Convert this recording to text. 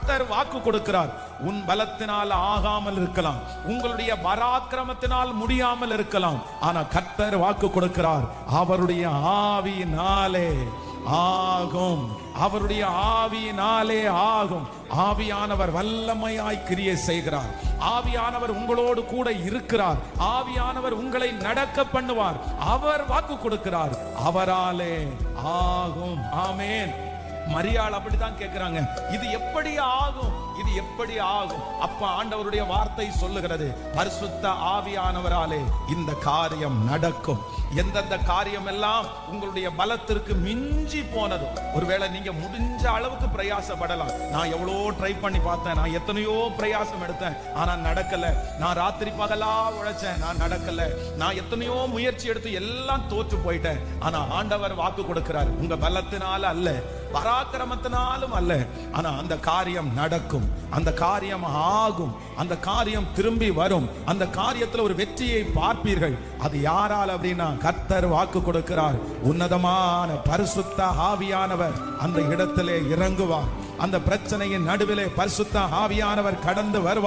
கர்த்தர் வாக்கு கொடுக்கிறார். உன் பலத்தினால் ஆகாமல் இருக்கலாம், உங்களுடைய பராக்கிரமத்தினால் முடியாமல் இருக்கலாம், ஆனா கர்த்தர் வாக்கு கொடுக்கிறார், அவருடைய ஆவியினாலே ஆகும், அவருடைய ஆவியினாலே ஆகும். ஆவியானவர் வல்லமையாய் கிரியை செய்கிறார். ஆவியானவர் உங்களோடு கூட இருக்கிறார். ஆவியானவர் உங்களை நடக்க பண்ணுவார். அவர் வாக்கு கொடுக்கிறார், அவராலே ஆகும். ஆமென். மரியாள் அப்படித்தான் கேட்கிறாங்க, இது எப்படி ஆகும், இது எப்படி ஆகும்? அப்ப ஆண்டவருடைய வார்த்தை சொல்லுகிறது, பரிசுத்த ஆவியானவராலே இந்த காரியம் நடக்கும். எந்தெந்த காரியம் எல்லாம் உங்களுடைய பலத்திற்கு மிஞ்சி போனது, ஒருவேளை நீங்க முடிஞ்ச அளவுக்கு பிரயாசப்படலாம். நான் எவ்வளோ ட்ரை பண்ணி பார்த்தேன், நான் எத்தனையோ பிரயாசம் எடுத்தேன், ஆனா நடக்கல. நான் ராத்திரி பகலா உழைச்சேன், நான் நடக்கல. நான் எத்தனையோ முயற்சி எடுத்து எல்லாம் தோற்று போயிட்டேன். ஆனா ஆண்டவர் வாக்கு கொடுக்கிறார், உங்க பலத்தினால அல்ல, பராக்கிரமத்தினாலும் அல்ல, ஆனா அந்த காரியம் நடக்கும், அந்த காரியம் ஆகும், அந்த காரியம் திரும்பி வரும், அந்த காரியத்துல ஒரு வெற்றியை பார்ப்பீர்கள். அது யாரால் அப்படின்னா கர்த்தர் வாக்கு கொடுக்கிறார். உன்னதமான பரிசுத்த ஆவியானவர் அந்த இடத்திலே இறங்குவார். அந்த பிரச்சனையின் நடுவிலே பரிசுத்த ஆவியானவர் கடந்து வருவார்.